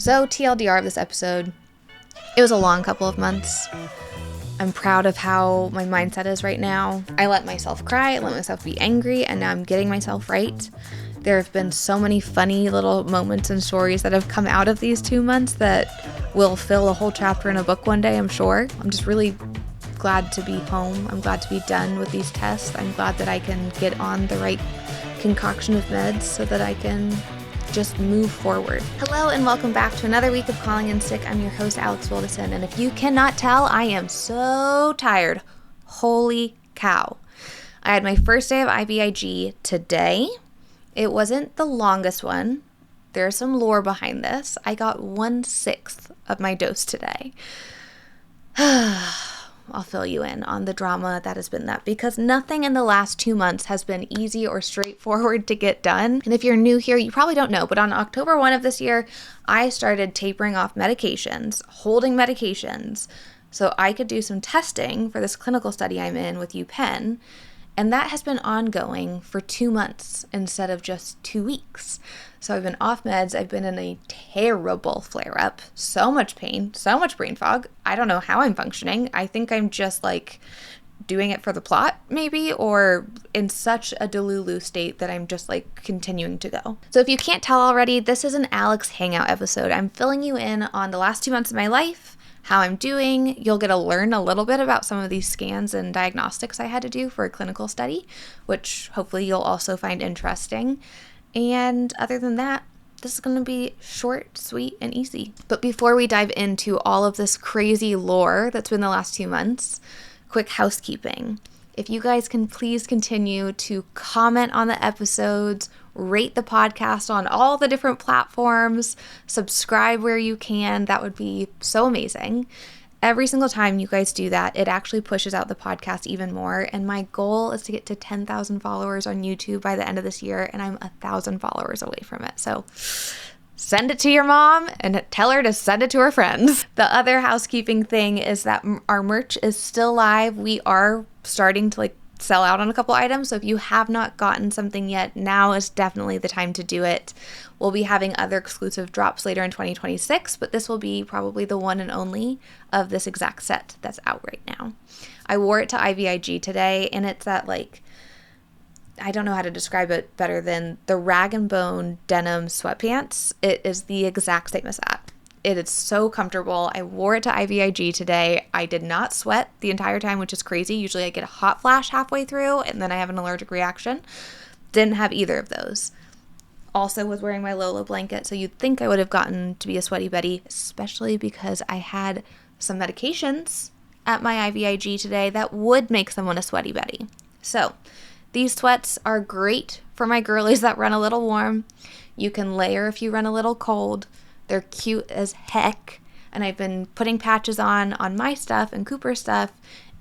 So TLDR of this episode, it was a long couple of months. I'm proud of how my mindset is right now. I let myself cry, I let myself be angry, and now I'm getting myself right. There have been so many funny little moments and stories that have come out of these 2 months that will fill a whole chapter in a book one day, I'm sure. I'm just really glad to be home. I'm glad to be done with these tests. I'm glad that I can get on the right concoction of meds so that I can just move forward. Hello and welcome back to another week of Calling in Sick. I'm your host, Alex Wildeson, and if you cannot tell, I am so tired. Holy cow. I had my first day of IVIG today. It wasn't the longest one. There's some lore behind this. I got 1/6 of my dose today. I'll fill you in on the drama that has been that, because nothing in the last 2 months has been easy or straightforward to get done. And if you're new here, you probably don't know, but on October 1 of this year, I started tapering off medications, holding medications, so I could do some testing for this clinical study I'm in with UPenn. And that has been ongoing for 2 months instead of just 2 weeks. So I've been off meds. I've been in a terrible flare-up. So much pain, so much brain fog. I don't know how I'm functioning. I think I'm just like doing it for the plot, maybe, or in such a delulu state that I'm just like continuing to go. So if you can't tell already, this is an Alex Hangout episode. I'm filling you in on the last 2 months of my life, how I'm doing. You'll get to learn a little bit about some of these scans and diagnostics I had to do for a clinical study, which hopefully you'll also find interesting. And other than that, this is going to be short, sweet, and easy. But before we dive into all of this crazy lore that's been the last 2 months, quick housekeeping. If you guys can please continue to comment on the episodes, rate the podcast on all the different platforms, subscribe where you can, that would be so amazing. Every single time you guys do that, it actually pushes out the podcast even more. And my goal is to get to 10,000 followers on YouTube by the end of this year, and I'm 1,000 followers away from it. So send it to your mom and tell her to send it to her friends. The other housekeeping thing is that our merch is still live. We are starting to sell out on a couple items. So if you have not gotten something yet, now is definitely the time to do it. We'll be having other exclusive drops later in 2026, but this will be probably the one and only of this exact set that's out right now. I wore it to IVIG today, and it's that I don't know how to describe it better than the rag and bone denim sweatpants. It is the exact same as that. It is so comfortable. I wore it to IVIG today. I did not sweat the entire time, which is crazy. Usually I get a hot flash halfway through and then I have an allergic reaction. Didn't have either of those. Also was wearing my Lolo blanket, so you'd think I would have gotten to be a sweaty Betty, especially because I had some medications at my IVIG today that would make someone a sweaty Betty. So these sweats are great for my girlies that run a little warm. You can layer if you run a little cold. They're cute as heck. And I've been putting patches on my stuff and Cooper's stuff,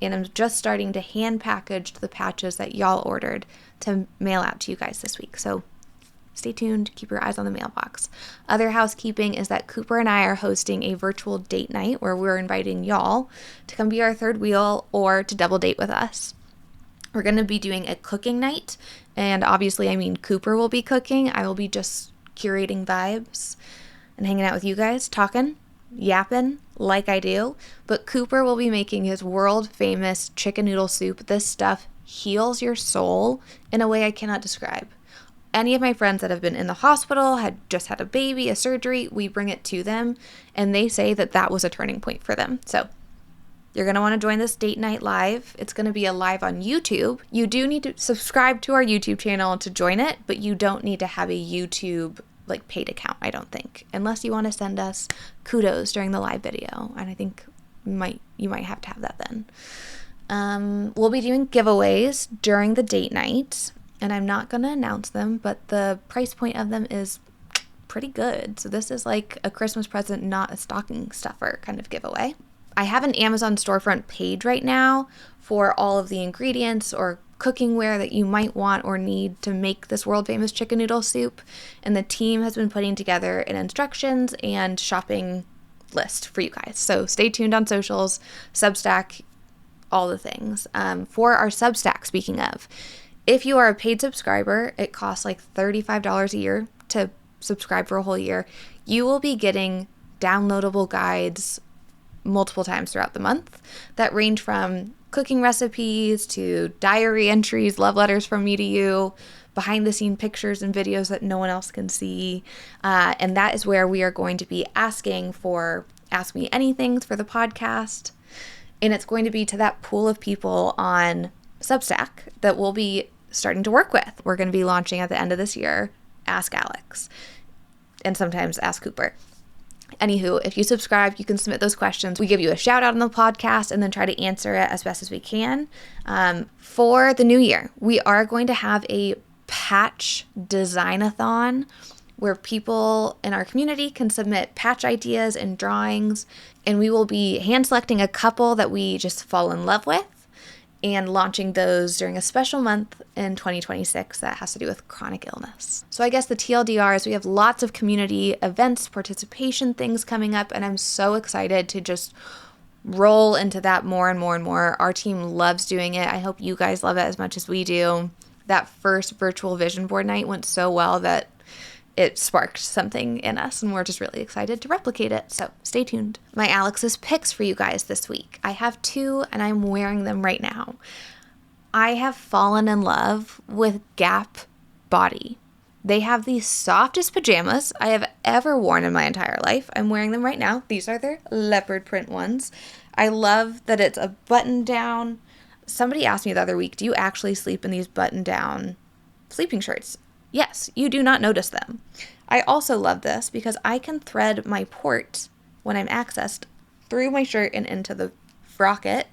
and I'm just starting to hand package the patches that y'all ordered to mail out to you guys this week. So stay tuned. Keep your eyes on the mailbox. Other housekeeping is that Cooper and I are hosting a virtual date night where we're inviting y'all to come be our third wheel or to double date with us. We're going to be doing a cooking night, and obviously, Cooper will be cooking. I will be just curating vibes and hanging out with you guys, talking, yapping like I do. But Cooper will be making his world-famous chicken noodle soup. This stuff heals your soul in a way I cannot describe. Any of my friends that have been in the hospital, had just had a baby, a surgery, we bring it to them, and they say that that was a turning point for them. So you're going to want to join this date night live. It's going to be a live on YouTube. You do need to subscribe to our YouTube channel to join it, but you don't need to have a YouTube paid account, I don't think, unless you want to send us kudos during the live video. And I think you might have to have that then. We'll be doing giveaways during the date night, and I'm not going to announce them, but the price point of them is pretty good. So this is like a Christmas present, not a stocking stuffer kind of giveaway. I have an Amazon storefront page right now for all of the ingredients or cooking ware that you might want or need to make this world famous chicken noodle soup. And the team has been putting together an instructions and shopping list for you guys. So stay tuned on socials, Substack, all the things. For our Substack, speaking of, if you are a paid subscriber, it costs $35 a year to subscribe for a whole year, you will be getting downloadable guides multiple times throughout the month that range from cooking recipes to diary entries, love letters from me to you, behind the scene pictures and videos that no one else can see. And that is where we are going to be asking for Ask Me Anything for the podcast. And it's going to be to that pool of people on Substack that we'll be starting to work with. We're going to be launching at the end of this year, Ask Alex, and sometimes Ask Cooper. Anywho, if you subscribe, you can submit those questions. We give you a shout out on the podcast and then try to answer it as best as we can. For the new year, we are going to have a patch design-a-thon where people in our community can submit patch ideas and drawings, and we will be hand selecting a couple that we just fall in love with and launching those during a special month in 2026 that has to do with chronic illness. So I guess the TLDR is we have lots of community events, participation things coming up, and I'm so excited to just roll into that more and more and more. Our team loves doing it. I hope you guys love it as much as we do. That first virtual vision board night went so well that it sparked something in us, and we're just really excited to replicate it. So stay tuned. My Alex's picks for you guys this week. I have 2, and I'm wearing them right now. I have fallen in love with Gap Body. They have the softest pajamas I have ever worn in my entire life. I'm wearing them right now. These are their leopard print ones. I love that it's a button down. Somebody asked me the other week, do you actually sleep in these button down sleeping shirts? Yes, you do not notice them. I also love this because I can thread my port when I'm accessed through my shirt and into the frocket,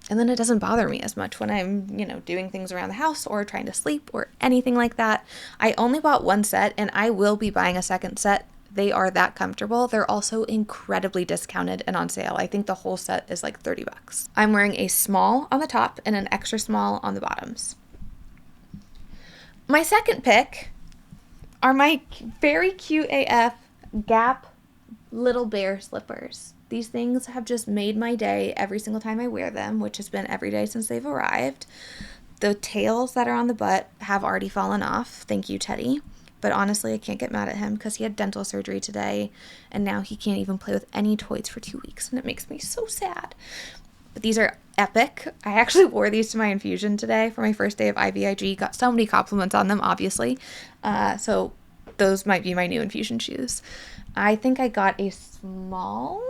and then it doesn't bother me as much when I'm, doing things around the house or trying to sleep or anything like that. I only bought 1 set, and I will be buying a second set. They are that comfortable. They're also incredibly discounted and on sale. I think the whole set is like $30. I'm wearing a small on the top and an extra small on the bottoms. My second pick are my very cute AF Gap Little Bear slippers. These things have just made my day every single time I wear them, which has been every day since they've arrived. The tails that are on the butt have already fallen off. Thank you, Teddy. But honestly, I can't get mad at him because he had dental surgery today, and now he can't even play with any toys for 2 weeks, and it makes me so sad. But these are epic. I actually wore these to my infusion today for my first day of IVIG. Got so many compliments on them, obviously. So those might be my new infusion shoes. I think I got a small.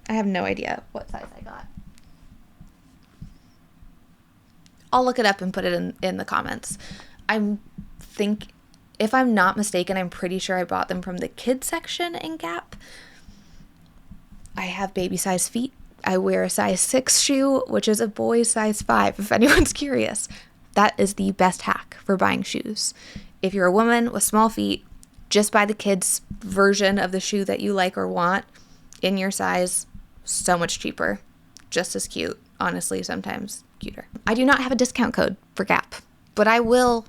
I have no idea what size I got. I'll look it up and put it in the comments. If I'm not mistaken, I'm pretty sure I bought them from the kids section in Gap. I have baby size feet. I wear a size 6 shoe, which is a boy's size 5, if anyone's curious. That is the best hack for buying shoes. If you're a woman with small feet, just buy the kids' version of the shoe that you like or want in your size. So much cheaper. Just as cute. Honestly, sometimes cuter. I do not have a discount code for Gap, but I will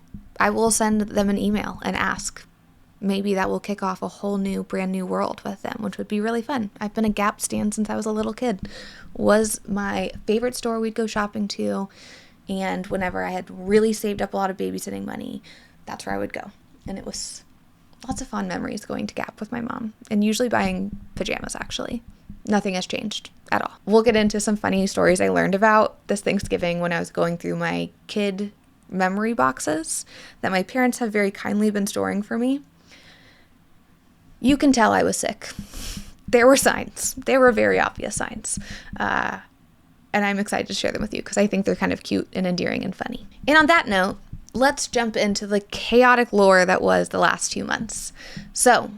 send them an email and ask. Maybe that will kick off a whole new, brand new world with them, which would be really fun. I've been a Gap stan since I was a little kid. Was my favorite store we'd go shopping to, and whenever I had really saved up a lot of babysitting money, that's where I would go. And it was lots of fond memories going to Gap with my mom, and usually buying pajamas, actually. Nothing has changed at all. We'll get into some funny stories I learned about this Thanksgiving when I was going through my kid memory boxes that my parents have very kindly been storing for me. You can tell I was sick. There were signs. There were very obvious signs. And I'm excited to share them with you because I think they're kind of cute and endearing and funny. And on that note, let's jump into the chaotic lore that was the last 2 months. So,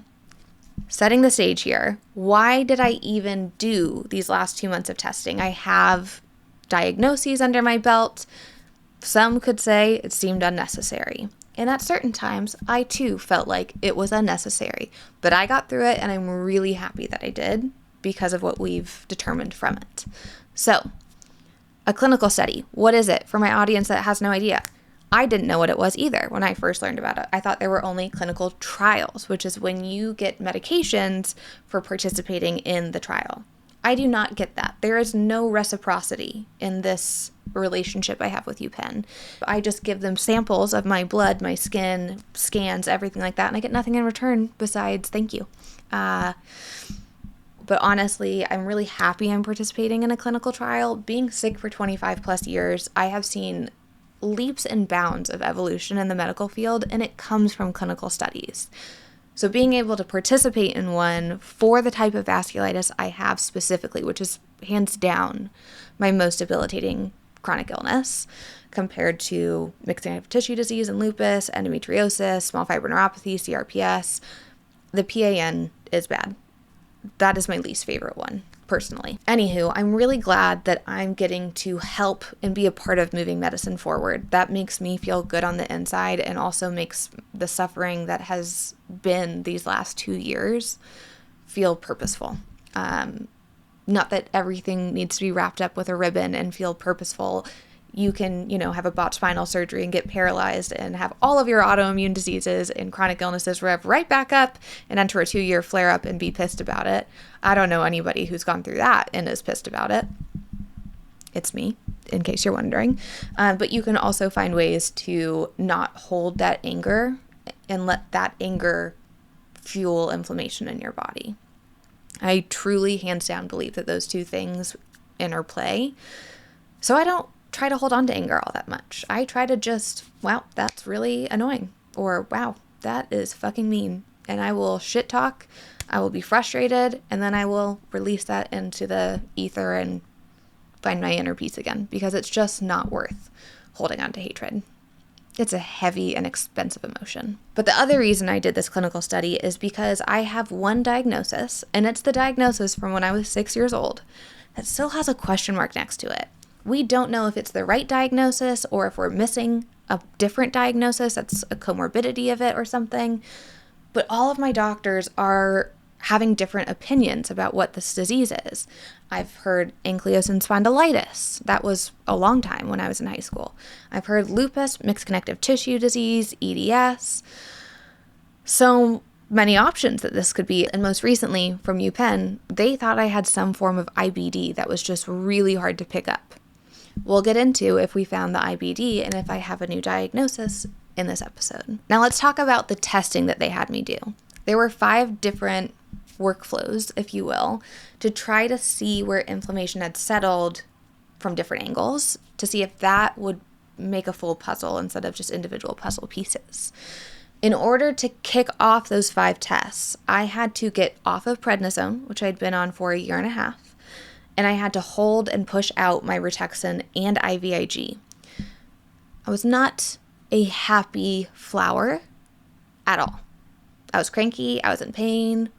setting the stage here, why did I even do these last 2 months of testing? I have diagnoses under my belt. Some could say it seemed unnecessary. And at certain times, I too felt like it was unnecessary. But I got through it, and I'm really happy that I did because of what we've determined from it. So, a clinical study. What is it? For my audience that has no idea. I didn't know what it was either when I first learned about it. I thought there were only clinical trials, which is when you get medications for participating in the trial. I do not get that. There is no reciprocity in this relationship I have with UPenn. I just give them samples of my blood, my skin, scans, everything like that, and I get nothing in return besides thank you. But honestly, I'm really happy I'm participating in a clinical trial. Being sick for 25 plus years, I have seen leaps and bounds of evolution in the medical field, and it comes from clinical studies. So being able to participate in one for the type of vasculitis I have specifically, which is hands down my most debilitating chronic illness compared to mixed connective tissue disease and lupus, endometriosis, small fiber neuropathy, CRPS, the PAN is bad. That is my least favorite one, personally. Anywho, I'm really glad that I'm getting to help and be a part of moving medicine forward. That makes me feel good on the inside and also makes the suffering that has been these last 2 years feel purposeful. Not that everything needs to be wrapped up with a ribbon and feel purposeful. You can, have a botched spinal surgery and get paralyzed and have all of your autoimmune diseases and chronic illnesses rev right back up and enter a 2-year flare-up and be pissed about it. I don't know anybody who's gone through that and is pissed about it. It's me, in case you're wondering. But you can also find ways to not hold that anger and let that anger fuel inflammation in your body. I truly, hands down, believe that those two things interplay. So I don't try to hold on to anger all that much. I try to just, wow, that's really annoying. Or, wow, that is fucking mean. And I will shit talk, I will be frustrated, and then I will release that into the ether and find my inner peace again, because it's just not worth holding on to hatred. It's a heavy and expensive emotion. But the other reason I did this clinical study is because I have one diagnosis, and it's the diagnosis from when I was 6 years old, that still has a question mark next to it. We don't know if it's the right diagnosis or if we're missing a different diagnosis that's a comorbidity of it or something. But all of my doctors are having different opinions about what this disease is. I've heard ankylosing spondylitis. That was a long time when I was in high school. I've heard lupus, mixed connective tissue disease, EDS. So many options that this could be. And most recently from UPenn, they thought I had some form of IBD that was just really hard to pick up. We'll get into if we found the IBD and if I have a new diagnosis in this episode. Now let's talk about the testing that they had me do. There were 5 different workflows, if you will, to try to see where inflammation had settled from different angles, to see if that would make a full puzzle instead of just individual puzzle pieces. In order to kick off those 5 tests, I had to get off of prednisone, which I'd been on for 1.5 years, and I had to hold and push out my Rituxan and IVIG. I was not a happy flower at all. I was cranky, I was in pain,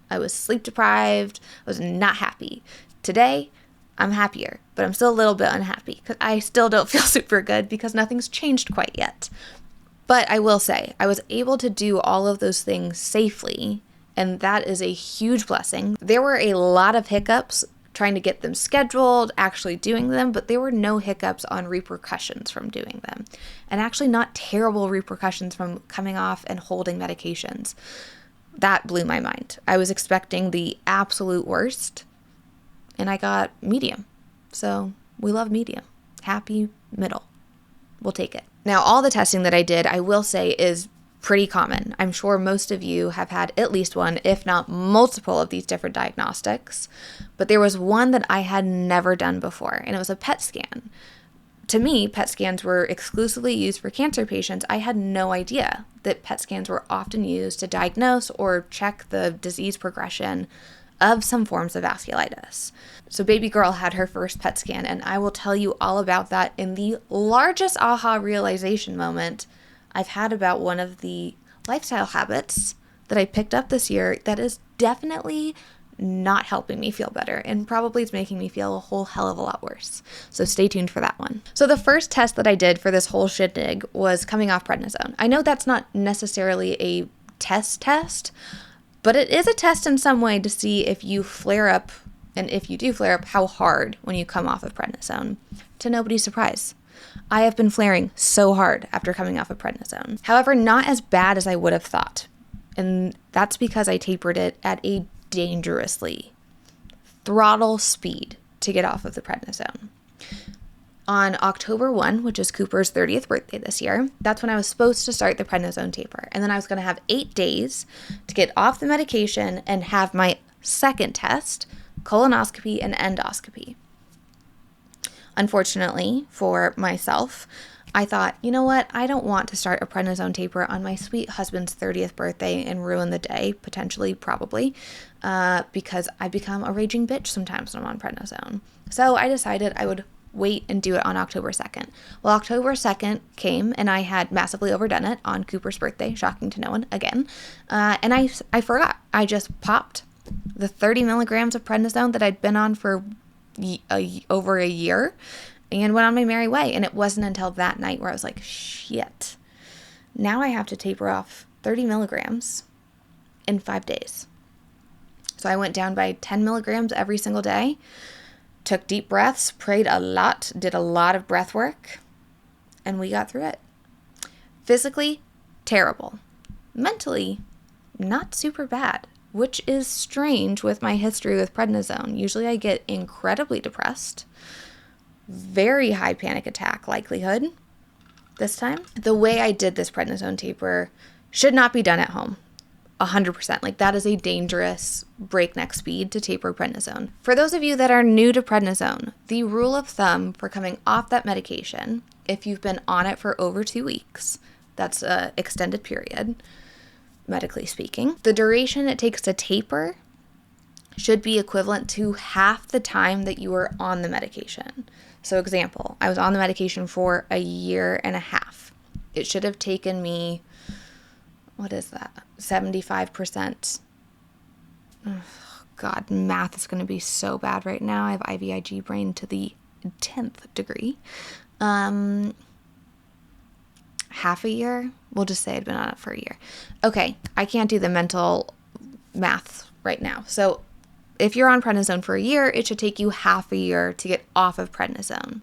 I was sleep deprived, I was not happy. Today, I'm happier, but I'm still a little bit unhappy because I still don't feel super good because nothing's changed quite yet. But I will say, I was able to do all of those things safely, and that is a huge blessing. There were a lot of hiccups trying to get them scheduled, actually doing them, but there were no hiccups on repercussions from doing them. And actually not terrible repercussions from coming off and holding medications. That blew my mind. I was expecting the absolute worst, and I got medium. So we love medium. Happy middle. We'll take it. Now, all the testing that I did, I will say, is pretty common. I'm sure most of you have had at least one, if not multiple of these different diagnostics. But there was one that I had never done before, and it was a PET scan. To me, PET scans were exclusively used for cancer patients. I had no idea that PET scans were often used to diagnose or check the disease progression of some forms of vasculitis. So baby girl had her first PET scan, and I will tell you all about that in the largest aha realization moment I've had about one of the lifestyle habits that I picked up this year that is definitely not helping me feel better and probably is making me feel a whole hell of a lot worse. So stay tuned for that one. So the first test that I did for this whole shindig was coming off prednisone. I know that's not necessarily a test, but it is a test in some way to see if you flare up, and if you do flare up, how hard when you come off of prednisone. To nobody's surprise, I have been flaring so hard after coming off of prednisone. However, not as bad as I would have thought. And that's because I tapered it at a dangerously throttle speed to get off of the prednisone. On October 1, which is Cooper's 30th birthday this year, that's when I was supposed to start the prednisone taper. And then I was going to have 8 days to get off the medication and have my second test, colonoscopy and endoscopy. Unfortunately for myself, I thought, you know what? I don't want to start a prednisone taper on my sweet husband's 30th birthday and ruin the day, potentially, probably, because I become a raging bitch sometimes when I'm on prednisone. So I decided I would wait and do it on October 2nd. Well, October 2nd came and I had massively overdone it on Cooper's birthday, shocking to no one again. And I forgot. I just popped the 30 milligrams of prednisone that I'd been on for over a year and went on my merry way. And it wasn't until that night where I was like, shit, now I have to taper off 30 milligrams in 5 days. So I went down by 10 milligrams every single day, took deep breaths, prayed a lot, did a lot of breath work, and we got through it. Physically, terrible. Mentally, not super bad, which is strange with my history with prednisone. Usually I get incredibly depressed, very high panic attack likelihood. This time, the way I did this prednisone taper should not be done at home. 100%. Like, that is a dangerous breakneck speed to taper prednisone. For those of you that are new to prednisone, the rule of thumb for coming off that medication, if you've been on it for over 2 weeks, that's an extended period, medically speaking, the duration it takes to taper should be equivalent to half the time that you were on the medication. So example, I was on the medication for a year and a half. It should have taken me, what is that? 75%. Oh, God, math is going to be so bad right now. I have IVIG brain to the 10th degree. Half a year? We'll just say I'd been on it for a year. Okay, I can't do the mental math right now. So if you're on prednisone for a year, it should take you half a year to get off of prednisone.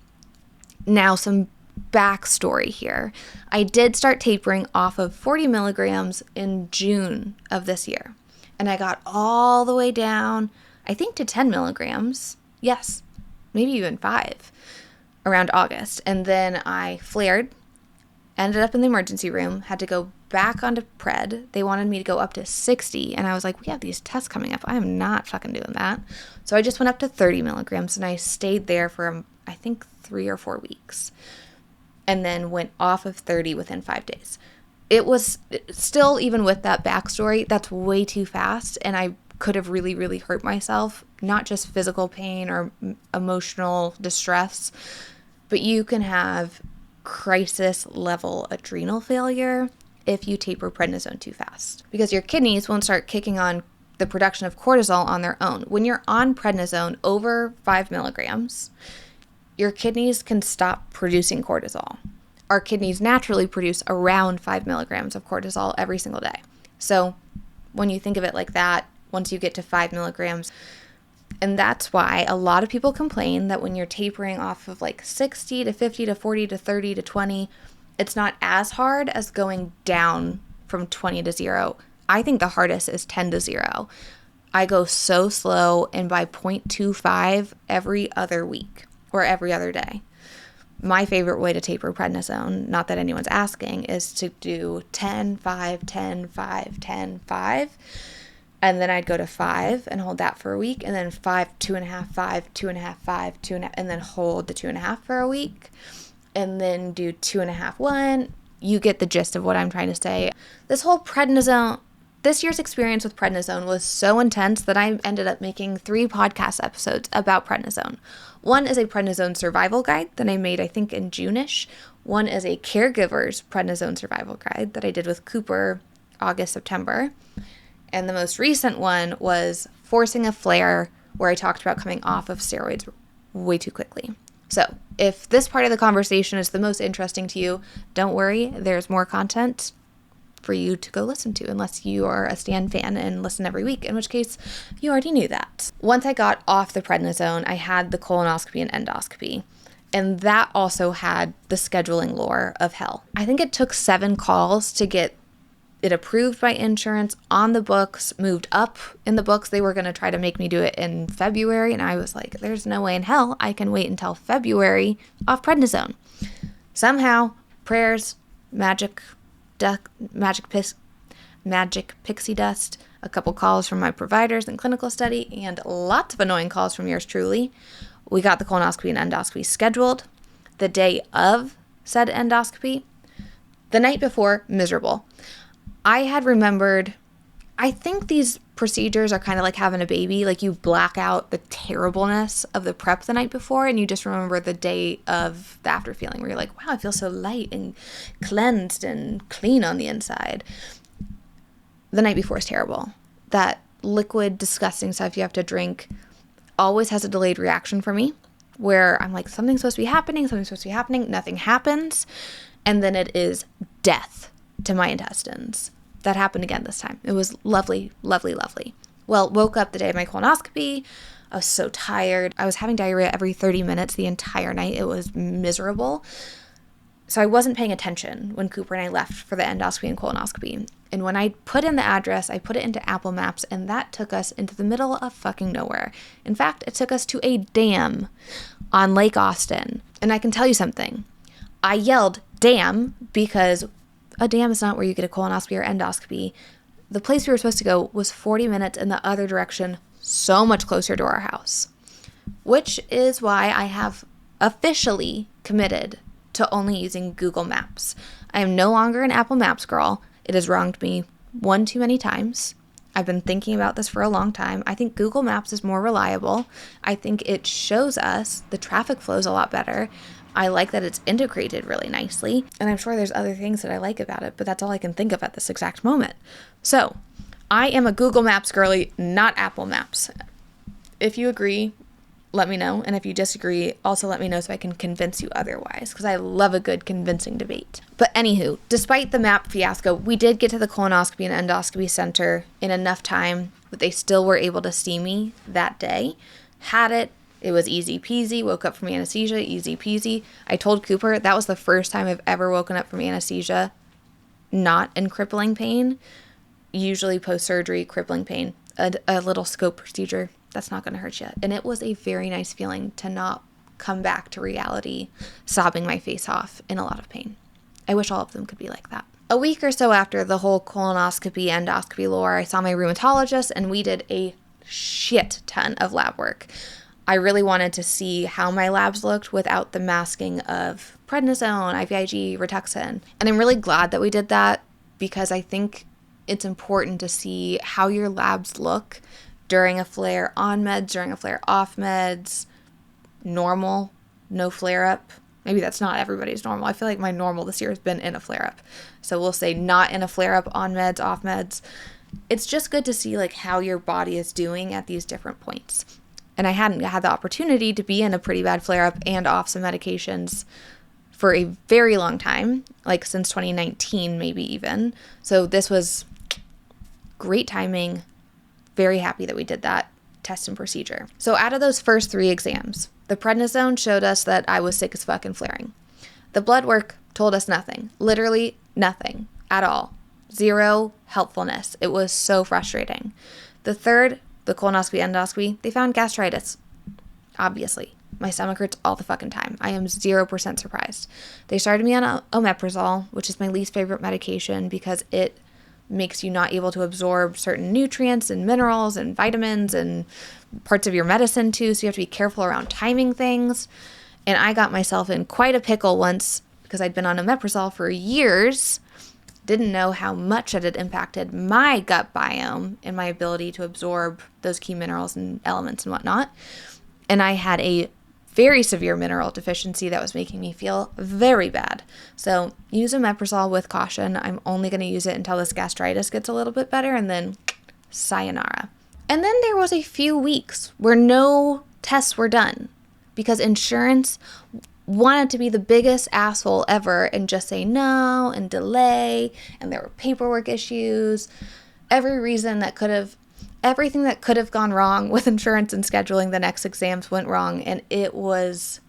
Now, some backstory here. I did start tapering off of 40 milligrams in June of this year. And I got all the way down, I think, to 10 milligrams. Yes, maybe even 5 around August. And then I flared, ended up in the emergency room, had to go back onto pred. They wanted me to go up to 60. And I was like, we have these tests coming up. I am not fucking doing that. So I just went up to 30 milligrams and I stayed there for, I think, 3 or 4 weeks. And then went off of 30 within 5 days. It was still, even with that backstory, that's way too fast. And I could have really, really hurt myself. Not just physical pain or emotional distress, but you can have crisis level adrenal failure if you taper prednisone too fast. Because your kidneys won't start kicking on the production of cortisol on their own. When you're on prednisone over 5 milligrams, your kidneys can stop producing cortisol. Our kidneys naturally produce around 5 milligrams of cortisol every single day. So when you think of it like that, once you get to 5 milligrams, and that's why a lot of people complain that when you're tapering off of like 60 to 50 to 40 to 30 to 20, it's not as hard as going down from 20 to 0. I think the hardest is 10 to 0. I go so slow and by 0.25 every other week. Or every other day. My favorite way to taper prednisone, not that anyone's asking, is to do 10, 5, 10, 5, 10, 5. And then I'd go to 5 and hold that for a week. And then 5, 2.5, 5, 2.5, 5, 2.5, and then hold the 2.5 for a week. And then do 2.5, 1. You get the gist of what I'm trying to say. This whole prednisone, this year's experience with prednisone was so intense that I ended up making 3 podcast episodes about prednisone. One is a prednisone survival guide that I made, I think, in June-ish. One is a caregiver's prednisone survival guide that I did with Cooper August, September. And the most recent one was forcing a flare, where I talked about coming off of steroids way too quickly. So if this part of the conversation is the most interesting to you, don't worry, there's more content for you to go listen to, unless you are a Stan fan and listen every week, in which case you already knew that. Once I got off the prednisone, I had the colonoscopy and endoscopy, and that also had the scheduling lore of hell. I think it took 7 calls to get it approved by insurance, on the books, moved up in the books. They were going to try to make me do it in February. And I was like, there's no way in hell I can wait until February off prednisone. Somehow, prayers, magic pixie dust, a couple calls from my providers in clinical study, and lots of annoying calls from yours truly. We got the colonoscopy and endoscopy scheduled. The day of said endoscopy, the night before, miserable. I had remembered, I think these procedures are kind of like having a baby. Like you black out the terribleness of the prep the night before and you just remember the day of the after feeling where you're like, wow, I feel so light and cleansed and clean on the inside. The night before is terrible. That liquid, disgusting stuff you have to drink always has a delayed reaction for me where I'm like, something's supposed to be happening, nothing happens. And then it is death to my intestines. That happened again this time. It was lovely, lovely, lovely. Well, woke up the day of my colonoscopy. I was so tired. I was having diarrhea every 30 minutes the entire night. It was miserable. So I wasn't paying attention when Cooper and I left for the endoscopy and colonoscopy. And when I put in the address, I put it into Apple Maps, and that took us into the middle of fucking nowhere. In fact, it took us to a dam on Lake Austin. And I can tell you something. I yelled, "Damn," because a dam is not where you get a colonoscopy or endoscopy. The place we were supposed to go was 40 minutes in the other direction, so much closer to our house. Which is why I have officially committed to only using Google Maps. I am no longer an Apple Maps girl. It has wronged me one too many times. I've been thinking about this for a long time. I think Google Maps is more reliable. I think it shows us the traffic flows a lot better. I like that it's integrated really nicely. And I'm sure there's other things that I like about it, but that's all I can think of at this exact moment. So I am a Google Maps girly, not Apple Maps. If you agree, let me know. And if you disagree, also let me know so I can convince you otherwise, because I love a good convincing debate. But anywho, despite the map fiasco, we did get to the colonoscopy and endoscopy center in enough time that they still were able to see me that day. Had it. It was easy peasy. Woke up from anesthesia, easy peasy. I told Cooper that was the first time I've ever woken up from anesthesia not in crippling pain. Usually post-surgery, crippling pain. A little scope procedure. That's not going to hurt you. And it was a very nice feeling to not come back to reality, sobbing my face off in a lot of pain. I wish all of them could be like that. A week or so after the whole colonoscopy, endoscopy lore, I saw my rheumatologist and we did a shit ton of lab work. I really wanted to see how my labs looked without the masking of prednisone, IVIG, Rituxan. And I'm really glad that we did that because I think it's important to see how your labs look during a flare on meds, during a flare off meds, normal, no flare up. Maybe that's not everybody's normal. I feel like my normal this year has been in a flare up. So we'll say not in a flare up, on meds, off meds. It's just good to see like how your body is doing at these different points. And I hadn't had the opportunity to be in a pretty bad flare-up and off some medications for a very long time, like since 2019 maybe even. So this was great timing. Very happy that we did that test and procedure. So out of those first 3 exams, the prednisone showed us that I was sick as fuck and flaring. The blood work told us nothing. Literally nothing at all. Zero helpfulness. It was so frustrating. The third, the colonoscopy, endoscopy, they found gastritis. Obviously. My stomach hurts all the fucking time. I am 0% surprised. They started me on omeprazole, which is my least favorite medication because it makes you not able to absorb certain nutrients and minerals and vitamins and parts of your medicine too, so you have to be careful around timing things. And I got myself in quite a pickle once because I'd been on omeprazole for years. Didn't know how much it had impacted my gut biome and my ability to absorb those key minerals and elements and whatnot. And I had a very severe mineral deficiency that was making me feel very bad. So use omeprazole with caution. I'm only going to use it until this gastritis gets a little bit better and then sayonara. And then there was a few weeks where no tests were done because insurance wanted to be the biggest asshole ever and just say no and delay, and there were paperwork issues, everything that could have gone wrong with insurance and scheduling the next exams went wrong, and it was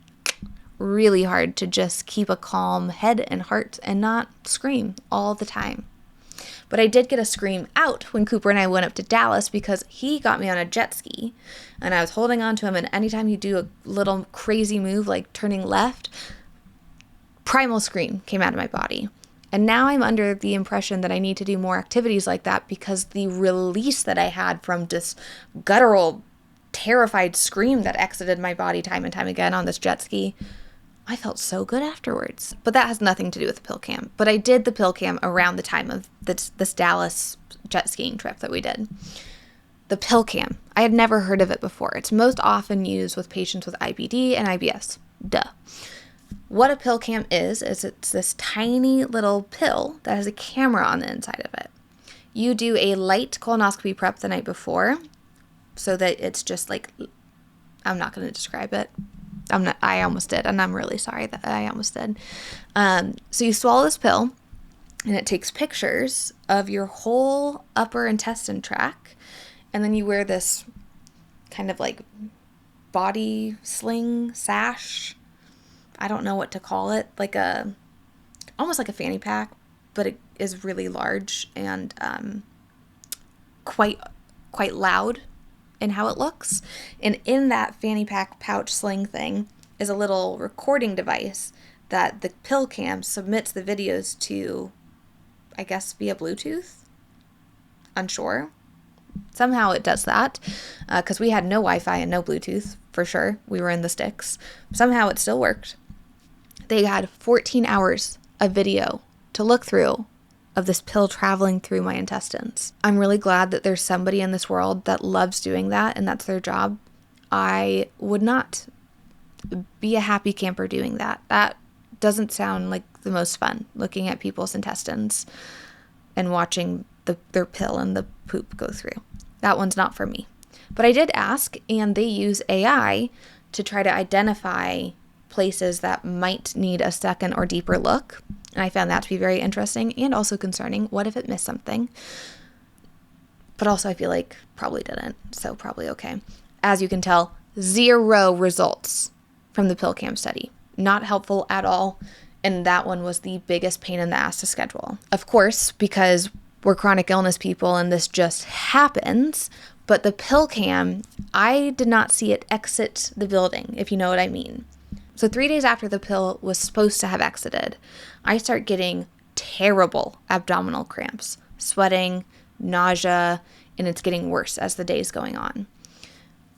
really hard to just keep a calm head and heart and not scream all the time. But I did get a scream out when Cooper and I went up to Dallas because he got me on a jet ski and I was holding on to him, and anytime he'd do a little crazy move like turning left, primal scream came out of my body. And now I'm under the impression that I need to do more activities like that because the release that I had from this guttural, terrified scream that exited my body time and time again on this jet ski, I felt so good afterwards. But that has nothing to do with the pill cam. But I did the pill cam around the time of this Dallas jet skiing trip that we did. The pill cam. I had never heard of it before. It's most often used with patients with IBD and IBS. Duh. What a pill cam is it's this tiny little pill that has a camera on the inside of it. You do a light colonoscopy prep the night before so that it's just like, I'm not going to describe it. I almost did, and I'm really sorry that I almost did. So you swallow this pill, and it takes pictures of your whole upper intestine tract, and then you wear this kind of like body sling sash. I don't know what to call it, almost like a fanny pack, but it is really large and quite loud in how it looks. And in that fanny pack pouch sling thing is a little recording device that the pill cam submits the videos to, I guess, via Bluetooth. Unsure. Somehow it does that, because we had no Wi-Fi and no Bluetooth, for sure. We were in the sticks. Somehow it still worked. They had 14 hours of video to look through of this pill traveling through my intestines. I'm really glad that there's somebody in this world that loves doing that and that's their job. I would not be a happy camper doing that. That doesn't sound like the most fun, looking at people's intestines and watching their pill and the poop go through. That one's not for me. But I did ask, and they use AI to try to identify places that might need a second or deeper look. And I found that to be very interesting and also concerning. What if it missed something? But also I feel like probably didn't, so probably okay. As you can tell, 0 results from the pill cam study. Not helpful at all. And that one was the biggest pain in the ass to schedule. Of course, because we're chronic illness people and this just happens, but the pill cam, I did not see it exit the building, if you know what I mean. So 3 days after the pill was supposed to have exited, I start getting terrible abdominal cramps, sweating, nausea, and it's getting worse as the day's going on.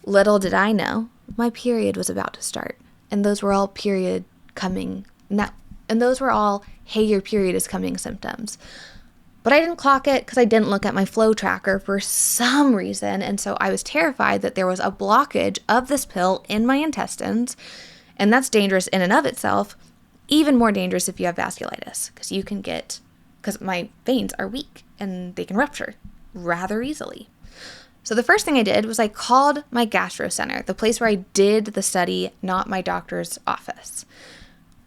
Little did I know, my period was about to start. And those were all period coming, and those were all, hey, your period is coming symptoms. But I didn't clock it because I didn't look at my flow tracker for some reason. And so I was terrified that there was a blockage of this pill in my intestines. And that's dangerous in and of itself. Even more dangerous if you have vasculitis, because my veins are weak and they can rupture rather easily. So the first thing I did was I called my gastro center, the place where I did the study, not my doctor's office.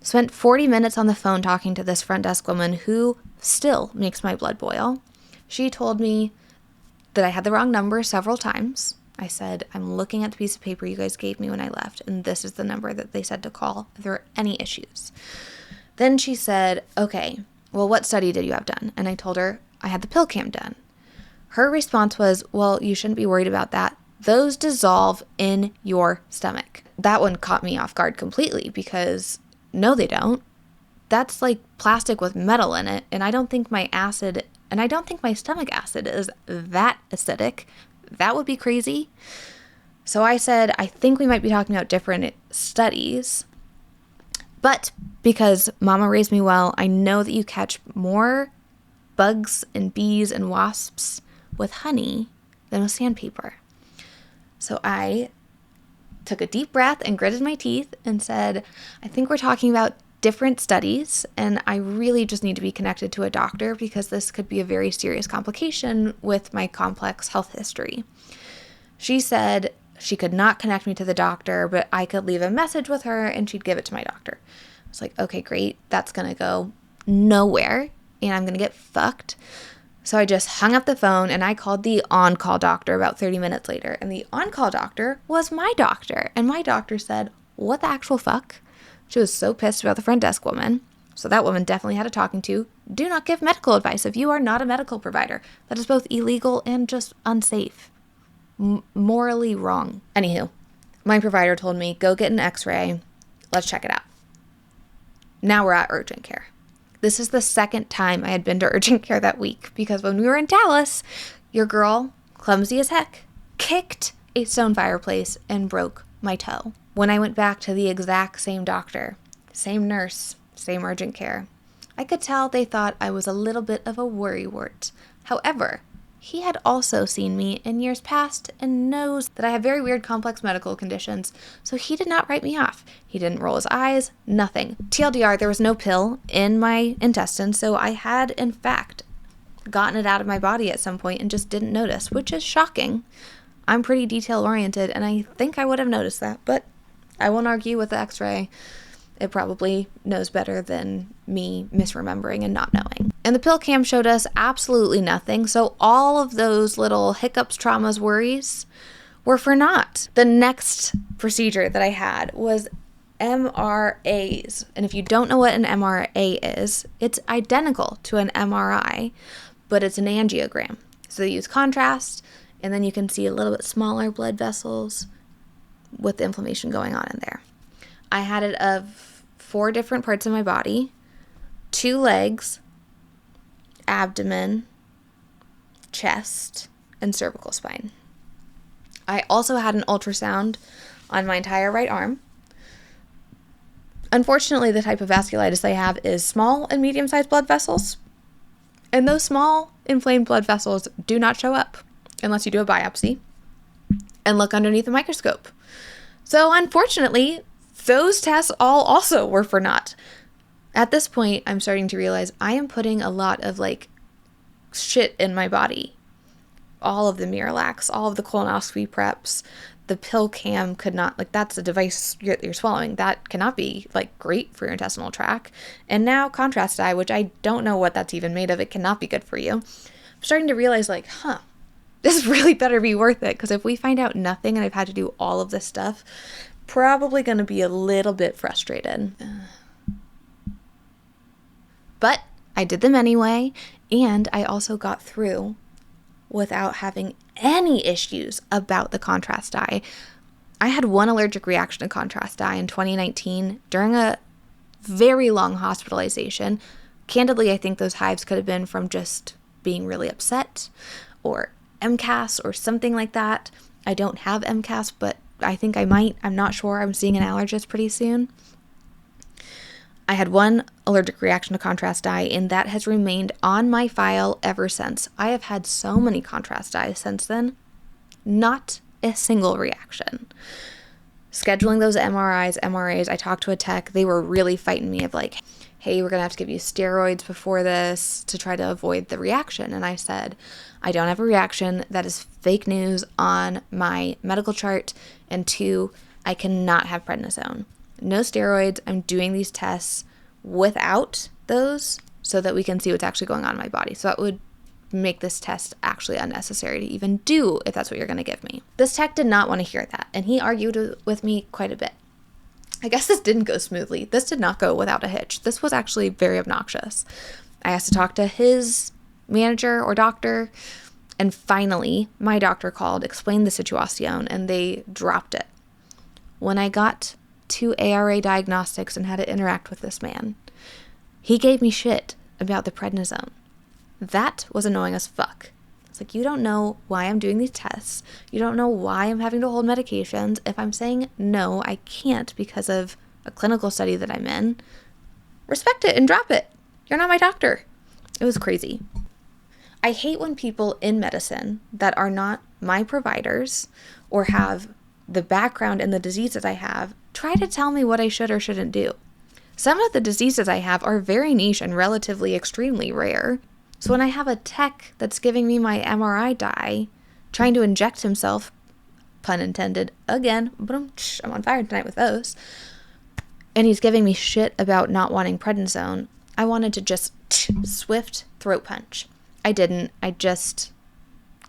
Spent 40 minutes on the phone talking to this front desk woman who still makes my blood boil. She told me that I had the wrong number several times. I said, I'm looking at the piece of paper you guys gave me when I left, and this is the number that they said to call if there are any issues. Then she said, okay, well, what study did you have done? And I told her I had the pill cam done. Her response was, well, you shouldn't be worried about that. Those dissolve in your stomach. That one caught me off guard completely because no, they don't. That's like plastic with metal in it, and I don't think my stomach acid is that acidic. That would be crazy. So I said, I think we might be talking about different studies. But because Mama raised me well, I know that you catch more bugs and bees and wasps with honey than with sandpaper. So I took a deep breath and gritted my teeth and said, I think we're talking about different studies, and I really just need to be connected to a doctor because this could be a very serious complication with my complex health history. She said she could not connect me to the doctor, but I could leave a message with her and she'd give it to my doctor. I was like, okay, great. That's going to go nowhere and I'm going to get fucked. So I just hung up the phone and I called the on-call doctor about 30 minutes later. And the on-call doctor was my doctor. And my doctor said, what the actual fuck? She was so pissed about the front desk woman. So that woman definitely had a talking to. Do not give medical advice if you are not a medical provider. That is both illegal and just unsafe. Morally wrong. Anywho, my provider told me, go get an x-ray. Let's check it out. Now we're at urgent care. This is the second time I had been to urgent care that week because when we were in Dallas, your girl, clumsy as heck, kicked a stone fireplace and broke my toe. When I went back to the exact same doctor, same nurse, same urgent care, I could tell they thought I was a little bit of a worrywart. However, he had also seen me in years past and knows that I have very weird complex medical conditions, so he did not write me off. He didn't roll his eyes, nothing. TLDR, there was no pill in my intestines, so I had, in fact, gotten it out of my body at some point and just didn't notice, which is shocking. I'm pretty detail-oriented, and I think I would have noticed that, but I won't argue with the x-ray. It probably knows better than me misremembering and not knowing. And the pill cam showed us absolutely nothing, so all of those little hiccups, traumas, worries were for naught. The next procedure that I had was MRAs. And if you don't know what an MRA is, it's identical to an MRI, but it's an angiogram. So they use contrast, and then you can see a little bit smaller blood vessels with the inflammation going on in there. I had it of 4 different parts of my body, 2 legs, abdomen, chest, and cervical spine. I also had an ultrasound on my entire right arm. Unfortunately, the type of vasculitis I have is small and medium-sized blood vessels, and those small inflamed blood vessels do not show up unless you do a biopsy and look underneath a microscope. So unfortunately, those tests all also were for naught. At this point, I'm starting to realize I am putting a lot of shit in my body. All of the Miralax, all of the colonoscopy preps, the pill cam could not, that's a device you're swallowing. That cannot be great for your intestinal tract. And now contrast dye, which I don't know what that's even made of. It cannot be good for you. I'm starting to realize this really better be worth it. Because if we find out nothing and I've had to do all of this stuff, probably going to be a little bit frustrated. But I did them anyway, and I also got through without having any issues about the contrast dye. I had one allergic reaction to contrast dye in 2019 during a very long hospitalization. Candidly, I think those hives could have been from just being really upset or MCAS or something like that. I don't have MCAS, but I think I might. I'm not sure. I'm seeing an allergist pretty soon. I had one allergic reaction to contrast dye, and that has remained on my file ever since. I have had so many contrast dyes since then. Not a single reaction. Scheduling those MRIs, MRAs, I talked to a tech. They were really fighting me of hey, we're going to have to give you steroids before this to try to avoid the reaction. And I said, I don't have a reaction. That is fake news on my medical chart. And 2, I cannot have prednisone. No steroids. I'm doing these tests without those so that we can see what's actually going on in my body. So that would make this test actually unnecessary to even do if that's what you're going to give me. This tech did not want to hear that, and he argued with me quite a bit. I guess this didn't go smoothly. This did not go without a hitch. This was actually very obnoxious. I asked to talk to his manager or doctor, and finally my doctor called, explained the situation, and they dropped it. When I got to ARA Diagnostics and had to interact with this man, he gave me shit about the prednisone. That was annoying as fuck. It's you don't know why I'm doing these tests. You don't know why I'm having to hold medications. If I'm saying no, I can't because of a clinical study that I'm in, respect it and drop it. You're not my doctor. It was crazy. I hate when people in medicine that are not my providers or have the background and the diseases I have try to tell me what I should or shouldn't do. Some of the diseases I have are very niche and relatively extremely rare. So when I have a tech that's giving me my MRI dye, trying to inject himself, pun intended, again, I'm on fire tonight with those, and he's giving me shit about not wanting prednisone, I wanted to just swift throat punch. I didn't. I just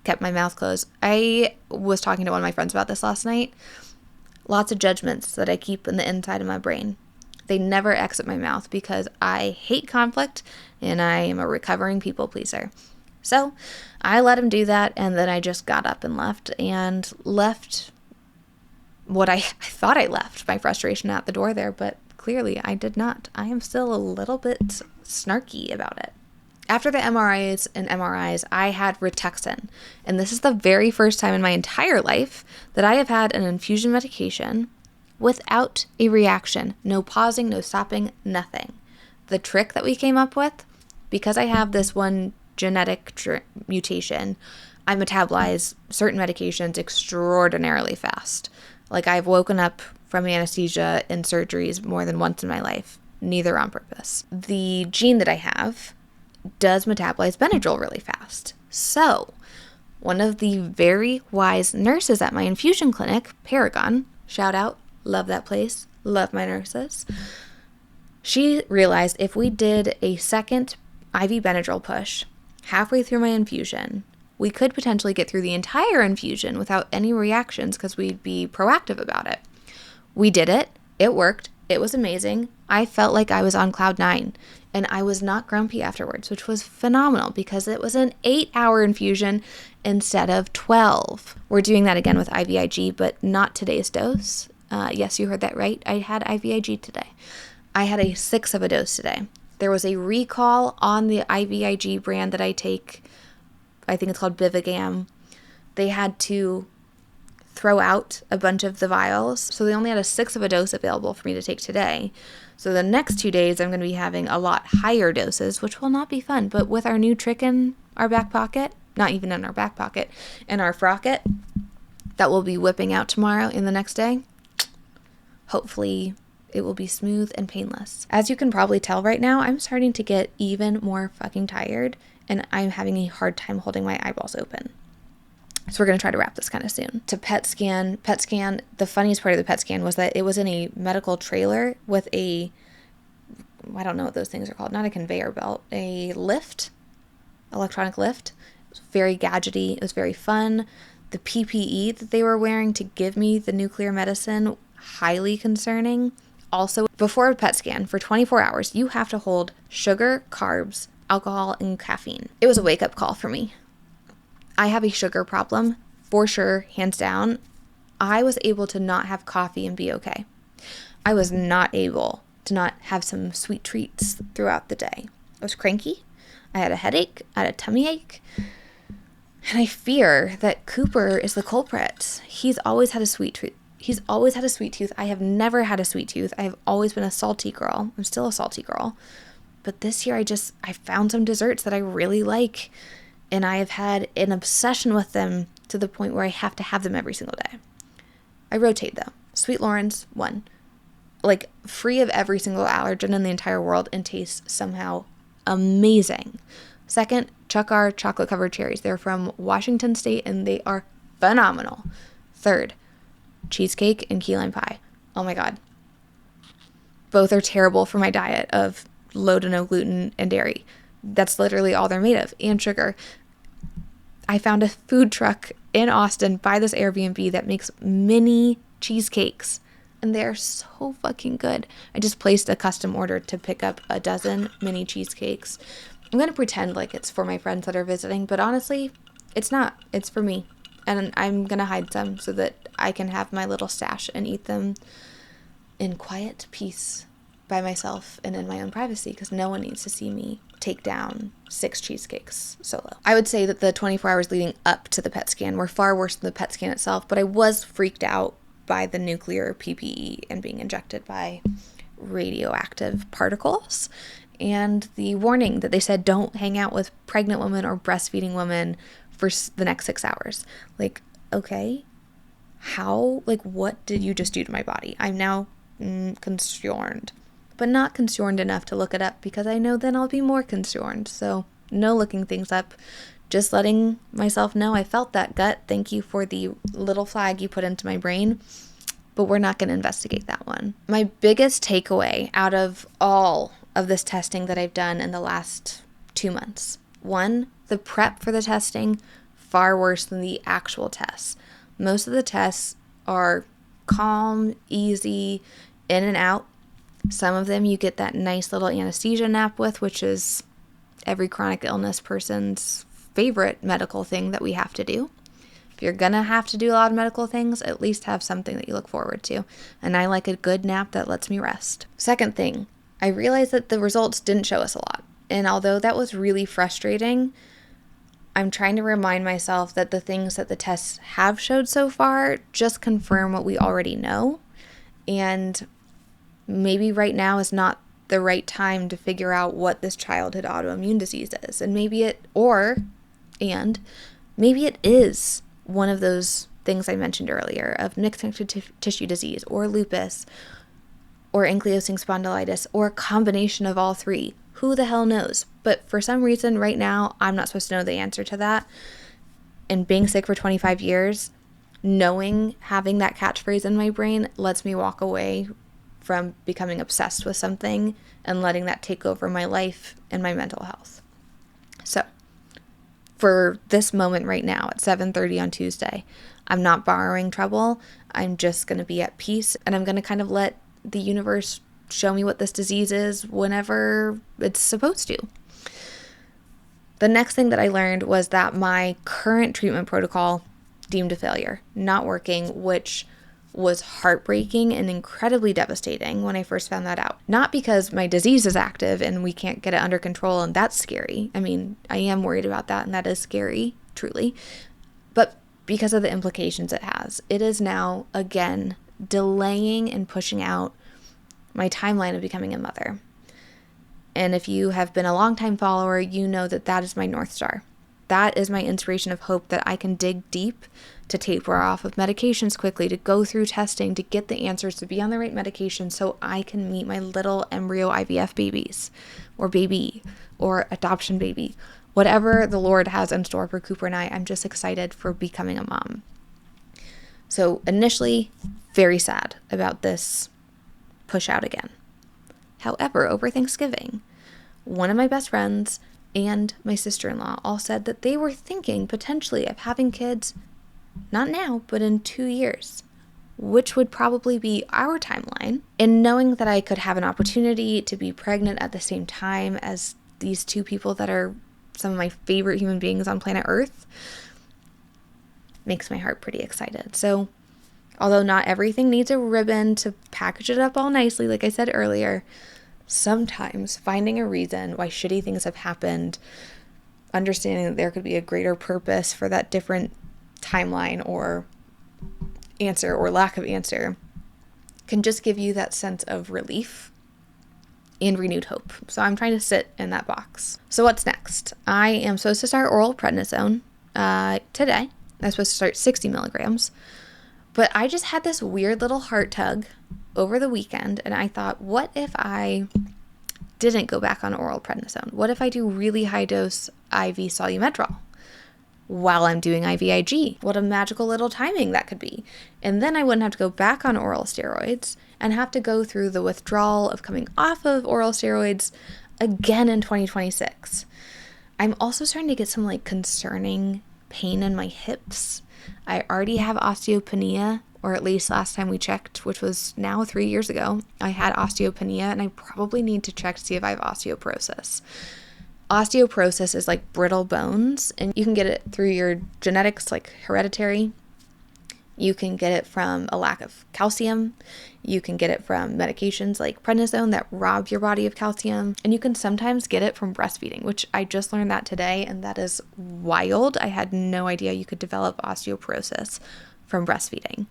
kept my mouth closed. I was talking to one of my friends about this last night. Lots of judgments that I keep in the inside of my brain. They never exit my mouth because I hate conflict and I am a recovering people pleaser. So I let him do that, and then I just got up and left what I thought I left my frustration at the door there, but clearly I did not. I am still a little bit snarky about it. After the MRIs and MRIs, I had Rituxan, and this is the very first time in my entire life that I have had an infusion medication without a reaction. No pausing, no stopping, nothing. The trick that we came up with, because I have this one genetic mutation, I metabolize certain medications extraordinarily fast. Like, I've woken up from anesthesia and surgeries more than once in my life, neither on purpose. The gene that I have does metabolize Benadryl really fast. So, one of the very wise nurses at my infusion clinic, Paragon, shout out, love that place, love my nurses, she realized if we did a second IV Benadryl push halfway through my infusion, we could potentially get through the entire infusion without any reactions because we'd be proactive about it. We did it. It worked. It was amazing. I felt like I was on cloud 9, and I was not grumpy afterwards, which was phenomenal because it was an 8-hour infusion instead of 12. We're doing that again with IVIG, but not today's dose. Yes, you heard that right. I had IVIG today. I had a 6 of a dose today. There was a recall on the IVIG brand that I take. I think it's called Bivigam. They had to throw out a bunch of the vials, so they only had a 6 of a dose available for me to take today. So the next 2 days, I'm going to be having a lot higher doses, which will not be fun. But with our new trick in our back pocket, not even in our back pocket, in our frocket, that we'll be whipping out tomorrow and the next day, hopefully it will be smooth and painless. As you can probably tell right now, I'm starting to get even more fucking tired, and I'm having a hard time holding my eyeballs open. So we're going to try to wrap this kind of soon. To PET scan, the funniest part of the PET scan was that it was in a medical trailer with I don't know what those things are called, not a conveyor belt, a lift, electronic lift. It was very gadgety. It was very fun. The PPE that they were wearing to give me the nuclear medicine, highly concerning. Also, before a PET scan, for 24 hours, you have to hold sugar, carbs, alcohol, and caffeine. It was a wake-up call for me. I have a sugar problem, for sure, hands down. I was able to not have coffee and be okay. I was not able to not have some sweet treats throughout the day. I was cranky. I had a headache. I had a tummy ache. And I fear that Cooper is the culprit. He's always had a sweet tooth. I have never had a sweet tooth. I have always been a salty girl. I'm still a salty girl. But this year I found some desserts that I really like. And I have had an obsession with them to the point where I have to have them every single day. I rotate though. Sweet Lawrence, 1. Like, free of every single allergen in the entire world and tastes somehow amazing. 2nd, Chuckar chocolate covered cherries. They're from Washington State and they are phenomenal. 3rd, cheesecake and key lime pie. Oh my God. Both are terrible for my diet of low to no gluten and dairy. That's literally all they're made of, and sugar. I found a food truck in Austin by this Airbnb that makes mini cheesecakes, and they're so fucking good. I just placed a custom order to pick up a dozen mini cheesecakes. I'm going to pretend like it's for my friends that are visiting, but honestly, it's not. It's for me, and I'm going to hide some so that I can have my little stash and eat them in quiet peace by myself and in my own privacy, because no one needs to see me take down 6 cheesecakes solo. I would say that the 24 hours leading up to the PET scan were far worse than the PET scan itself, but I was freaked out by the nuclear PPE and being injected by radioactive particles, and the warning that they said don't hang out with pregnant women or breastfeeding women for the next 6 hours. Like, okay, how? Like, what did you just do to my body? I'm now concerned. But not concerned enough to look it up, because I know then I'll be more concerned. So no looking things up, just letting myself know I felt that gut. Thank you for the little flag you put into my brain, but we're not going to investigate that one. My biggest takeaway out of all of this testing that I've done in the last 2 months. 1, the prep for the testing, far worse than the actual tests. Most of the tests are calm, easy, in and out. Some of them you get that nice little anesthesia nap with, which is every chronic illness person's favorite medical thing that we have to do. If you're gonna have to do a lot of medical things, at least have something that you look forward to. And I like a good nap that lets me rest. Second thing, I realized that the results didn't show us a lot. And although that was really frustrating, I'm trying to remind myself that the things that the tests have showed so far just confirm what we already know. And maybe right now is not the right time to figure out what this childhood autoimmune disease is. And maybe it is one of those things I mentioned earlier of mixed connective tissue disease or lupus or ankylosing spondylitis or a combination of all three. Who the hell knows? But for some reason right now, I'm not supposed to know the answer to that. And being sick for 25 years, having that catchphrase in my brain lets me walk away from becoming obsessed with something and letting that take over my life and my mental health. So for this moment right now at 7:30 on Tuesday, I'm not borrowing trouble. I'm just going to be at peace, and I'm going to kind of let the universe show me what this disease is whenever it's supposed to. The next thing that I learned was that my current treatment protocol deemed a failure, not working, which was heartbreaking and incredibly devastating when I first found that out. Not because my disease is active and we can't get it under control, and that's scary. I mean, I am worried about that, and that is scary, truly. But because of the implications it has. It is now, again, delaying and pushing out my timeline of becoming a mother. And if you have been a longtime follower, you know that that is my North Star. That is my inspiration of hope, that I can dig deep to taper off of medications quickly, to go through testing, to get the answers, to be on the right medication so I can meet my little embryo IVF babies or baby or adoption baby. Whatever the Lord has in store for Cooper and I, I'm just excited for becoming a mom. So initially, very sad about this push out again. However, over Thanksgiving, one of my best friends and my sister-in-law all said that they were thinking potentially of having kids, not now, but in 2 years, which would probably be our timeline. And knowing that I could have an opportunity to be pregnant at the same time as these two people that are some of my favorite human beings on planet Earth makes my heart pretty excited. So although not everything needs a ribbon to package it up all nicely, like I said earlier, sometimes finding a reason why shitty things have happened, understanding that there could be a greater purpose for that different timeline or answer or lack of answer, can just give you that sense of relief and renewed hope. So I'm trying to sit in that box. So what's next? I am supposed to start oral prednisone today. I'm supposed to start 60 milligrams. But I just had this weird little heart tug over the weekend, and I thought, what if I didn't go back on oral prednisone? What if I do really high dose IV solumedrol while I'm doing IVIG? What a magical little timing that could be. And then I wouldn't have to go back on oral steroids and have to go through the withdrawal of coming off of oral steroids again in 2026. I'm also starting to get some concerning pain in my hips. I already have osteopenia, or at least last time we checked, which was now 3 years ago, I had osteopenia, and I probably need to check to see if I have osteoporosis. Osteoporosis is like brittle bones, and you can get it through your genetics, like hereditary. You can get it from a lack of calcium. You can get it from medications like prednisone that rob your body of calcium. And you can sometimes get it from breastfeeding, which I just learned that today, and that is wild. I had no idea you could develop osteoporosis from breastfeeding.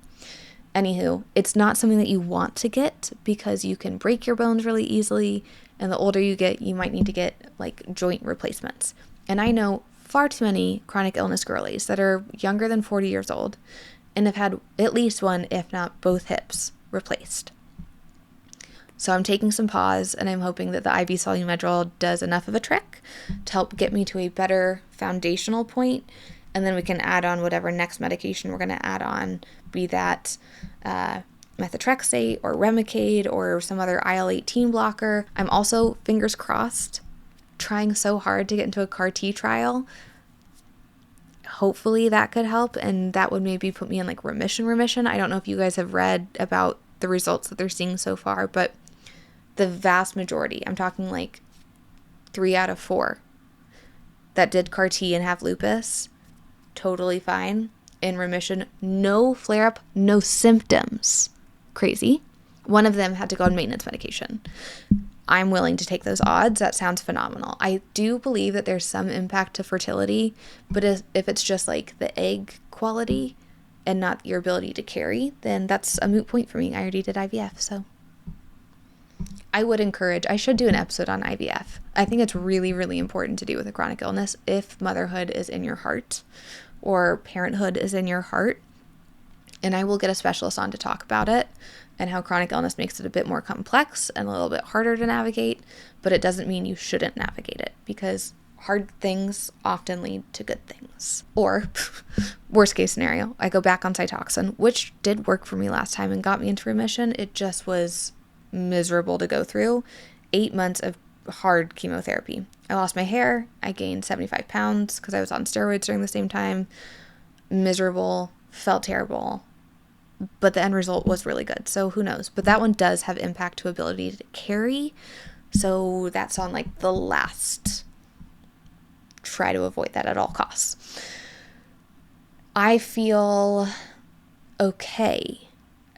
Anywho, it's not something that you want to get because you can break your bones really easily, and the older you get, you might need to get joint replacements. And I know far too many chronic illness girlies that are younger than 40 years old and have had at least one, if not both hips replaced. So I'm taking some pause, and I'm hoping that the IV solumedrol does enough of a trick to help get me to a better foundational point, and then we can add on whatever next medication we're going to add on, be that methotrexate or Remicade or some other IL-18 blocker. I'm also, fingers crossed, trying so hard to get into a CAR T trial. Hopefully that could help, and that would maybe put me in remission. I don't know if you guys have read about the results that they're seeing so far, but the vast majority, I'm talking like 3 out of 4 that did CAR T and have lupus, totally fine, in remission, no flare-up, no symptoms. Crazy. One of them had to go on maintenance medication. I'm willing to take those odds. That sounds phenomenal. I do believe that there's some impact to fertility, but if it's just like the egg quality and not your ability to carry, then that's a moot point for me. I already did IVF, so I should do an episode on IVF. I think it's really, really important to do with a chronic illness if motherhood is in your heart or parenthood is in your heart. And I will get a specialist on to talk about it and how chronic illness makes it a bit more complex and a little bit harder to navigate, but it doesn't mean you shouldn't navigate it, because hard things often lead to good things. Or, worst case scenario, I go back on Cytoxan, which did work for me last time and got me into remission. It just was miserable to go through. 8 months of hard chemotherapy. I lost my hair. I gained 75 pounds because I was on steroids during the same time. Miserable, felt terrible, but the end result was really good. So who knows? But that one does have impact to ability to carry. So that's on like the last, try to avoid that at all costs. I feel okay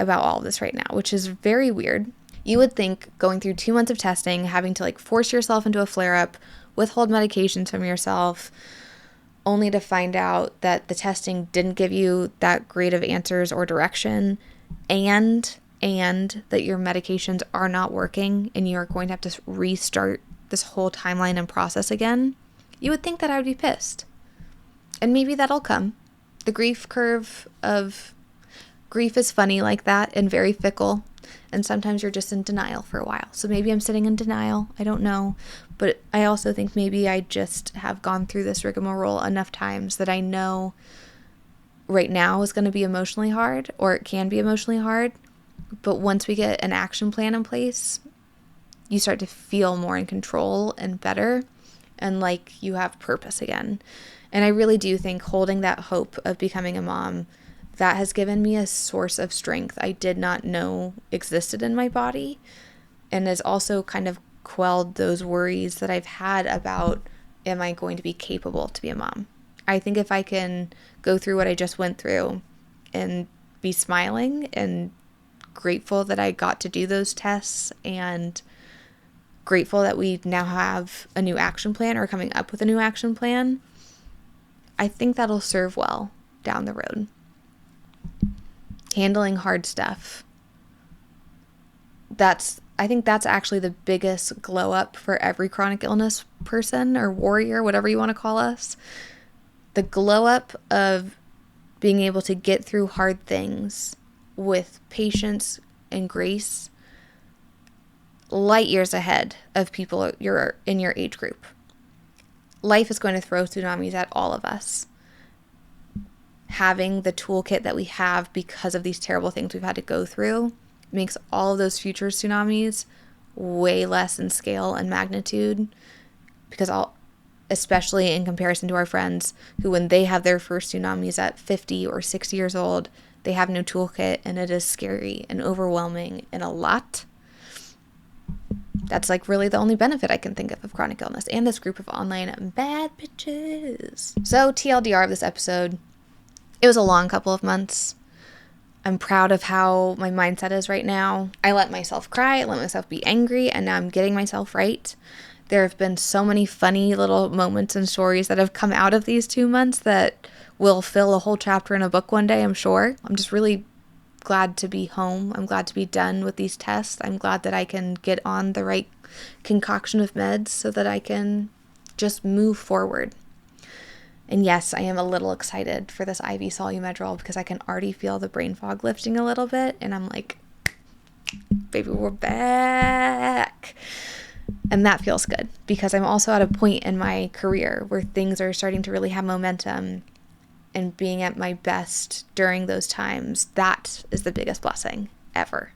about all of this right now, which is very weird. You would think going through 2 months of testing, having to like force yourself into a flare-up, withhold medications from yourself, only to find out that the testing didn't give you that great of answers or direction, and that your medications are not working and you're going to have to restart this whole timeline and process again, you would think that I would be pissed. And maybe that'll come. The grief curve of grief is funny like that and very fickle. And sometimes you're just in denial for a while. So maybe I'm sitting in denial. I don't know. But I also think maybe I just have gone through this rigmarole enough times that I know right now is going to be emotionally hard, or it can be emotionally hard. But once we get an action plan in place, you start to feel more in control and better and like you have purpose again. And I really do think holding that hope of becoming a mom, that has given me a source of strength I did not know existed in my body, and has also kind of quelled those worries that I've had about, am I going to be capable to be a mom? I think if I can go through what I just went through and be smiling and grateful that I got to do those tests, and grateful that we now have a new action plan, or coming up with a new action plan, I think that'll serve well down the road. Handling hard stuff. I think that's actually the biggest glow up for every chronic illness person or warrior, whatever you want to call us. The glow up of being able to get through hard things with patience and grace, light years ahead of people in your age group. Life is going to throw tsunamis at all of us. Having the toolkit that we have because of these terrible things we've had to go through makes all of those future tsunamis way less in scale and magnitude, because especially in comparison to our friends who, when they have their first tsunamis at 50 or 60 years old, they have no toolkit, and it is scary and overwhelming and a lot. That's like really the only benefit I can think of chronic illness and this group of online bad bitches. So TLDR of this episode, it was a long couple of months. I'm proud of how my mindset is right now. I let myself cry, I let myself be angry, and now I'm getting myself right. There have been so many funny little moments and stories that have come out of these 2 months that will fill a whole chapter in a book one day, I'm sure. I'm just really glad to be home. I'm glad to be done with these tests. I'm glad that I can get on the right concoction of meds so that I can just move forward. And yes, I am a little excited for this IV Solu-Medrol because I can already feel the brain fog lifting a little bit. And I'm like, baby, we're back. And that feels good because I'm also at a point in my career where things are starting to really have momentum, and being at my best during those times, that is the biggest blessing ever.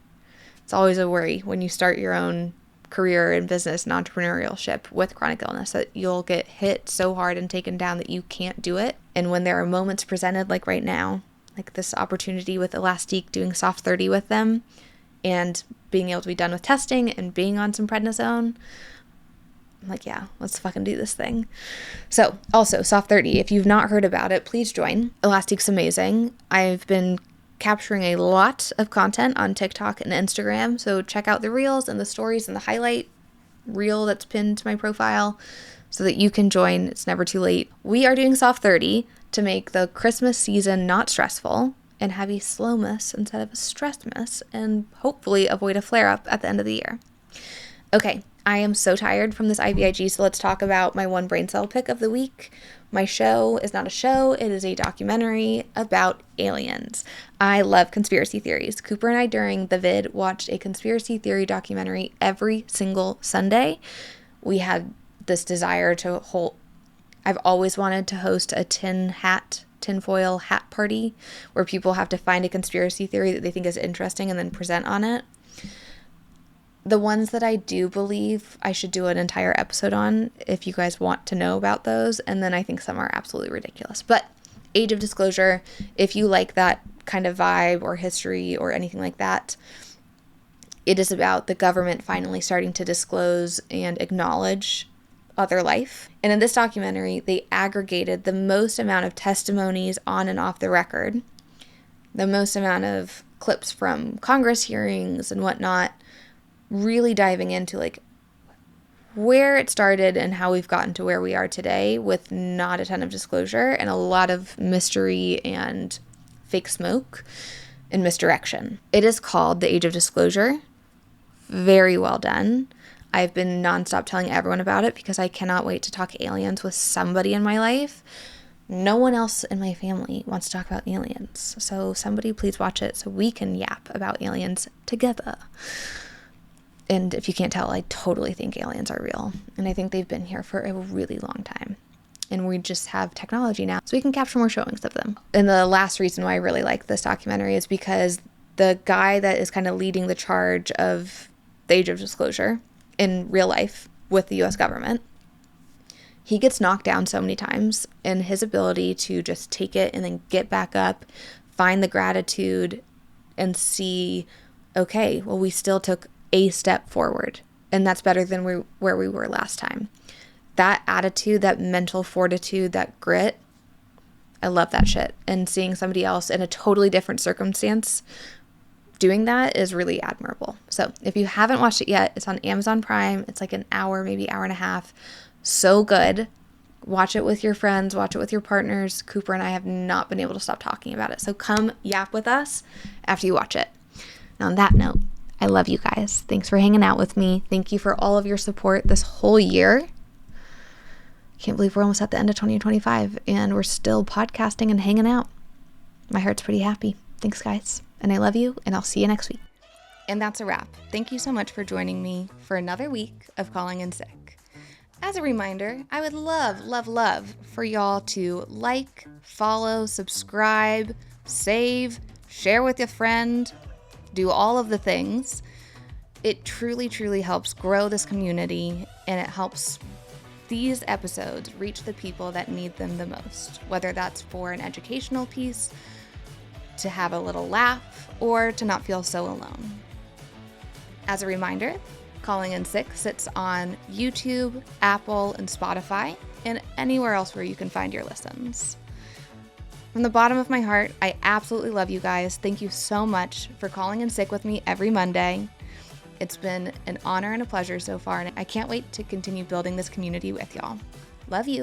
It's always a worry when you start your own career in business and entrepreneurship with chronic illness that you'll get hit so hard and taken down that you can't do it. And when there are moments presented like right now, like this opportunity with Elastique doing Soft 30 with them, and being able to be done with testing and being on some prednisone, I'm like, yeah, let's fucking do this thing. So also Soft 30, if you've not heard about it, please join. Elastique's amazing. I've been capturing a lot of content on TikTok and Instagram, so check out the reels and the stories and the highlight reel that's pinned to my profile so that you can join. It's never too late. We are doing Soft 30 to make the Christmas season not stressful and have a slow-miss instead of a stress-miss, and hopefully avoid a flare-up at the end of the year. Okay, I am so tired from this IVIG, so let's talk about my one brain cell pick of the week. My show is not a show, it is a documentary about aliens. I love conspiracy theories. Cooper and I, during the vid, watched a conspiracy theory documentary every single Sunday. We had this desire to I've always wanted to host a tinfoil hat party where people have to find a conspiracy theory that they think is interesting and then present on it. The ones that I do believe I should do an entire episode on if you guys want to know about those, and then I think some are absolutely ridiculous. But age of disclosure, if you like that kind of vibe or history or anything like that, it is about the government finally starting to disclose and acknowledge other life. And in this documentary, they aggregated the most amount of testimonies on and off the record, the most amount of clips from Congress hearings and whatnot, really diving into like where it started and how we've gotten to where we are today with not a ton of disclosure and a lot of mystery and fake smoke and misdirection. It is called The Age of Disclosure. Very well done. I've been nonstop telling everyone about it because I cannot wait to talk aliens with somebody in my life. No one else in my family wants to talk about aliens. So somebody please watch it so we can yap about aliens together. And if you can't tell, I totally think aliens are real. And I think they've been here for a really long time. And we just have technology now, so we can capture more showings of them. And the last reason why I really like this documentary is because the guy that is kind of leading the charge of the Age of Disclosure in real life with the US government, he gets knocked down so many times. And his ability to just take it and then get back up, find the gratitude, and see, okay, well, we still took a step forward, and that's better than where we were last time. That attitude, that mental fortitude, that grit, I love that shit. And seeing somebody else in a totally different circumstance doing that is really admirable. So if you haven't watched it yet, it's on Amazon Prime. It's like an hour, maybe hour and a half. So good. Watch it with your friends, watch it with your partners. Cooper and I have not been able to stop talking about it. So come yap with us after you watch it. Now on that note, I love you guys. Thanks for hanging out with me. Thank you for all of your support this whole year. Can't believe we're almost at the end of 2025 and we're still podcasting and hanging out. My heart's pretty happy. Thanks, guys. And I love you, and I'll see you next week. And that's a wrap. Thank you so much for joining me for another week of Calling in Sick. As a reminder, I would love for y'all to like, follow, subscribe, save, share with a friend, do all of the things. It truly helps grow this community, and it helps these episodes reach the people that need them the most, whether that's for an educational piece, to have a little laugh, or to not feel so alone. As a reminder, Calling in Sick sits on YouTube, Apple, and Spotify, and anywhere else where you can find your listens. From the bottom of my heart, I absolutely love you guys. Thank you so much for calling in sick with me every Monday. It's been an honor and a pleasure so far, and I can't wait to continue building this community with y'all. Love you.